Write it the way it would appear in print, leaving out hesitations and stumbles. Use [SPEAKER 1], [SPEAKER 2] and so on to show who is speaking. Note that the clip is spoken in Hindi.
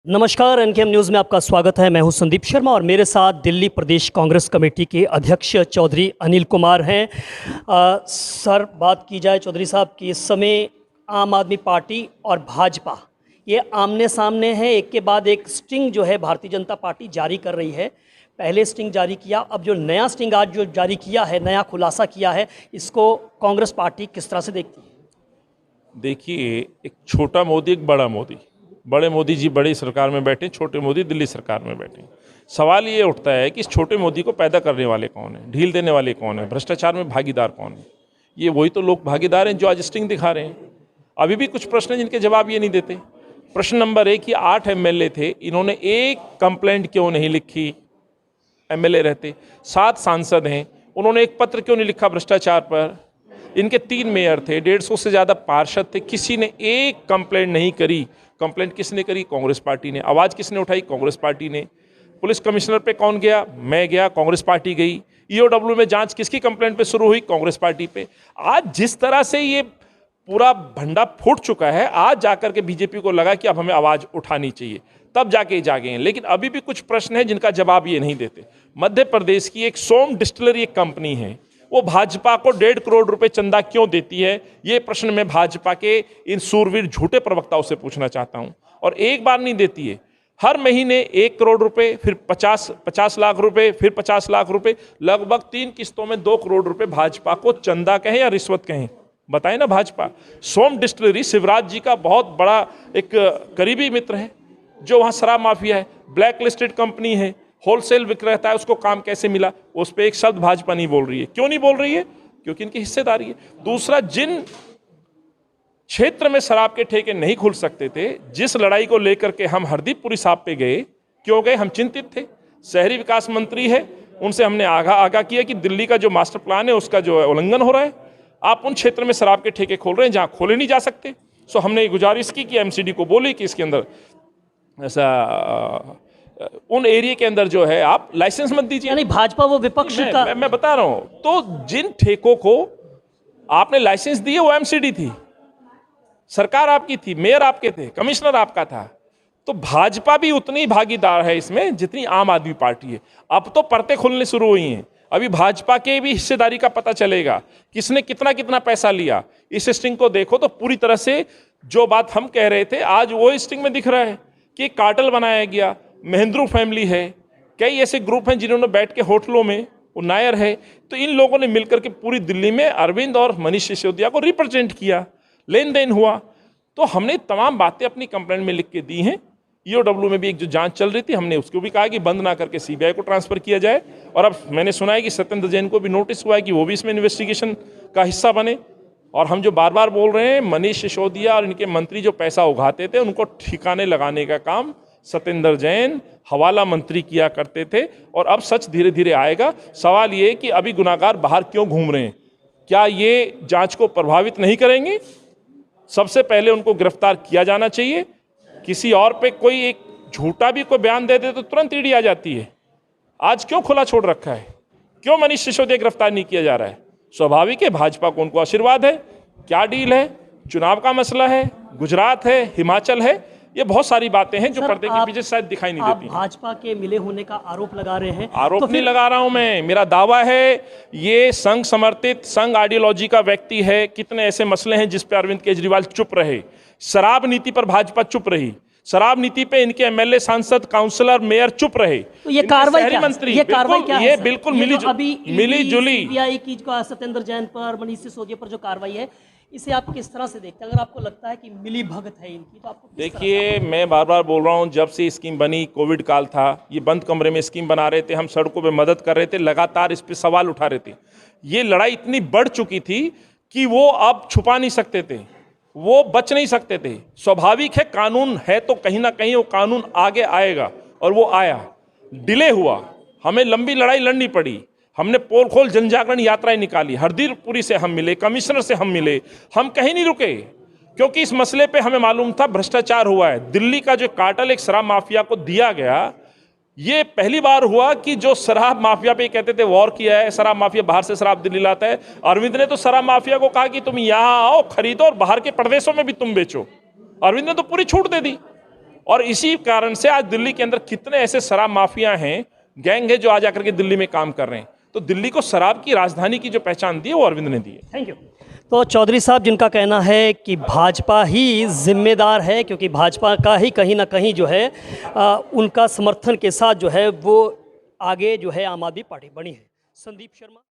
[SPEAKER 1] नमस्कार, एनकेएम न्यूज़ में आपका स्वागत है। मैं हूं संदीप शर्मा और मेरे साथ दिल्ली प्रदेश कांग्रेस कमेटी के अध्यक्ष चौधरी अनिल कुमार हैं। सर, बात की जाए चौधरी साहब कि इस समय आम आदमी पार्टी और भाजपा ये आमने सामने हैं। एक के बाद एक स्टिंग जो है भारतीय जनता पार्टी जारी कर रही है। पहले स्टिंग जारी किया, अब जो नया स्टिंग आज जो जारी किया है, नया खुलासा किया है, इसको कांग्रेस पार्टी किस तरह से देखती है?
[SPEAKER 2] देखिए, एक छोटा मोदी, एक बड़ा मोदी। बड़े मोदी जी बड़ी सरकार में बैठे, छोटे मोदी दिल्ली सरकार में बैठे। सवाल ये उठता है कि इस छोटे मोदी को पैदा करने वाले कौन है, ढील देने वाले कौन है, भ्रष्टाचार में भागीदार कौन है? ये वही तो लोग भागीदार हैं जो आज स्टिंग दिखा रहे हैं। अभी भी कुछ प्रश्न हैं जिनके जवाब ये नहीं देते। प्रश्न नंबर 1 कि 8 एमएलए थे, इन्होंने एक कंप्लेंट क्यों नहीं लिखी? एमएलए रहते 7 सांसद हैं, उन्होंने एक पत्र क्यों नहीं लिखा भ्रष्टाचार पर? इनके 3 मेयर थे, 150 से ज़्यादा पार्षद थे, किसी ने एक कंप्लेंट नहीं करी। कंप्लेंट किसने करी? कांग्रेस पार्टी ने। आवाज़ किसने उठाई? कांग्रेस पार्टी ने। पुलिस कमिश्नर पे कौन गया? मैं गया, कांग्रेस पार्टी गई। ईओडब्ल्यू में जांच किसकी कंप्लेंट पे शुरू हुई? कांग्रेस पार्टी पे। आज जिस तरह से ये पूरा भंडा फूट चुका है, आज जाकर के बीजेपी को लगा कि अब हमें आवाज़ उठानी चाहिए, तब जाके जागे हैं। लेकिन अभी भी कुछ प्रश्न हैं जिनका जवाब ये नहीं देते। मध्य प्रदेश की एक सोम डिस्टिलरी एक कंपनी है, वो भाजपा को 1.5 करोड़ रुपए चंदा क्यों देती है? ये प्रश्न मैं भाजपा के इन सूरवीर झूठे प्रवक्ताओं से पूछना चाहता हूं। और एक बार नहीं देती है, हर महीने 1 करोड़ रुपए, फिर 50 लाख रुपए, फिर 50 लाख रुपए, लगभग 3 किस्तों में 2 करोड़ रुपए भाजपा को चंदा कहें या रिश्वत कहें, बताएं ना भाजपा। सोम डिस्टिलरी शिवराज जी का बहुत बड़ा एक करीबी मित्र है, जो वहाँ शराब माफिया है, ब्लैक लिस्टेड कंपनी है, होलसेल विक्रेता है, उसको काम कैसे मिला? उस पर एक शब्द भाजपा नहीं बोल रही है। क्यों नहीं बोल रही है? क्योंकि इनकी हिस्सेदारी है। दूसरा, जिन क्षेत्र में शराब के ठेके नहीं खुल सकते थे, जिस लड़ाई को लेकर के हम हरदीपपुरी साहब पे गए, क्यों गए? हम चिंतित थे। शहरी विकास मंत्री है, उनसे हमने आगाह किया कि दिल्ली का जो मास्टर प्लान है उसका जो उल्लंघन हो रहा है। आप उन क्षेत्र में शराब के ठेके खोल रहे हैं जहां खोले नहीं जा सकते। सो हमने गुजारिश की कि एमसीडी को बोले कि इसके अंदर ऐसा उन एरिया के अंदर जो है आप लाइसेंस मत दीजिए।
[SPEAKER 1] यानी भाजपा वो विपक्ष का
[SPEAKER 2] मैं बता रहा हूं। तो जिन ठेकों को आपने लाइसेंस दिए वो एमसीडी थी, सरकार आपकी थी, मेयर आपके थे, कमिश्नर आपका था। तो भाजपा भी उतनी भागीदार है इसमें जितनी आम आदमी पार्टी है। अब तो परतें खुलने शुरू हुई हैं, अभी भाजपा के भी हिस्सेदारी का पता चलेगा, किसने कितना कितना पैसा लिया। इस स्टिंग को देखो तो पूरी तरह से जो बात हम कह रहे थे आज वो स्टिंग में दिख रहा है कि कार्टेल बनाया गया। महेंद्रू फैमिली है, कई ऐसे ग्रुप हैं जिन्होंने बैठ के होटलों में, वो नायर है, तो इन लोगों ने मिलकर के पूरी दिल्ली में अरविंद और मनीष सिसोदिया को रिप्रेजेंट किया, लेन देन हुआ। तो हमने तमाम बातें अपनी कंप्लेंट में लिख के दी हैं। ईओडब्ल्यू में भी एक जो जांच चल रही थी, हमने उसको भी कहा कि बंद ना करके सीबीआई को ट्रांसफर किया जाए। और अब मैंने सुना है कि सत्येंद्र जैन को भी नोटिस हुआ है कि वो भी इसमें इन्वेस्टिगेशन का हिस्सा बने। और हम जो बार बार बोल रहे हैं, मनीष सिसोदिया और इनके मंत्री जो पैसा उगाते थे उनको ठिकाने लगाने का काम सत्येंद्र जैन हवाला मंत्री किया करते थे। और अब सच धीरे धीरे आएगा। सवाल ये कि अभी गुनाहगार बाहर क्यों घूम रहे हैं? क्या ये जांच को प्रभावित नहीं करेंगे? सबसे पहले उनको गिरफ्तार किया जाना चाहिए। किसी और पे कोई एक झूठा भी कोई बयान दे दे तो तुरंत ईडी आ जाती है। आज क्यों खुला छोड़ रखा है? क्यों मनीष सिसोदिया गिरफ्तार नहीं किया जा रहा है? स्वाभाविक है, भाजपा को उनको आशीर्वाद है। क्या डील है? चुनाव का मसला है, गुजरात है, हिमाचल है, ये बहुत सारी बातें हैं जो पर्दे के पीछे शायद दिखाई नहीं देती।
[SPEAKER 1] भाजपा के मिले होने का आरोप लगा रहे हैं।
[SPEAKER 2] आरोप नहीं लगा रहा हूं मैं, मेरा दावा है ये संघ समर्थित, संघ आइडियोलॉजी का व्यक्ति है। कितने ऐसे मसले हैं जिस पे अरविंद केजरीवाल चुप रहे। शराब नीति पर भाजपा चुप रही, शराब नीति पे इनके एमएलए, सांसद, काउंसलर, मेयर चुप रहे।
[SPEAKER 1] तो ये कार्रवाई क्या
[SPEAKER 2] मंत्री,
[SPEAKER 1] ये कार्रवाई क्या है?
[SPEAKER 2] ये बिल्कुल मिली जुली
[SPEAKER 1] सीबीआई की सत्येंद्र जैन पर, मनीष सिसोदिया पर जो कार्रवाई है, इसे आप किस तरह से देखते हैं? अगर आपको लगता है कि मिली भगत है इनकी, तो आपको
[SPEAKER 2] देखिए, मैं बार बार बोल रहा हूं, जब से स्कीम बनी, कोविड काल था, ये बंद कमरे में स्कीम बना रहे थे, हम सड़कों पे मदद कर रहे थे, लगातार इस पे सवाल उठा रहे थे। ये लड़ाई इतनी बढ़ चुकी थी कि वो अब छुपा नहीं सकते थे, वो बच नहीं सकते थे। स्वाभाविक है, कानून है तो कहीं ना कहीं वो कानून आगे आएगा, और वो आया। डिले हुआ, हमें लंबी लड़ाई लड़नी पड़ी। हमने पोल खोल जन जागरण यात्राएं निकाली, हरदीपपुरी से हम मिले, कमिश्नर से हम मिले, हम कहीं नहीं रुके, क्योंकि इस मसले पे हमें मालूम था भ्रष्टाचार हुआ है। दिल्ली का जो कार्टेल एक शराब माफिया को दिया गया, ये पहली बार हुआ कि जो शराब माफिया पे कहते थे वॉर किया है, शराब माफिया बाहर से शराब दिल्ली लाता है। अरविंद ने तो शराब माफिया को कहा कि तुम यहाँ आओ, खरीदो और बाहर के प्रदेशों में भी तुम बेचो। अरविंद ने तो पूरी छूट दे दी। और इसी कारण से आज दिल्ली के अंदर कितने ऐसे शराब माफिया हैं, गैंग है जो आज आकर के दिल्ली में काम कर रहे हैं। तो दिल्ली को शराब की राजधानी की जो पहचान दी है वो अरविंद ने दी है।
[SPEAKER 1] Thank you. तो चौधरी साहब, जिनका कहना है कि भाजपा ही जिम्मेदार है, क्योंकि भाजपा का ही कहीं ना कहीं जो है उनका समर्थन के साथ जो है वो आगे जो है आम आदमी पार्टी बनी है। संदीप शर्मा।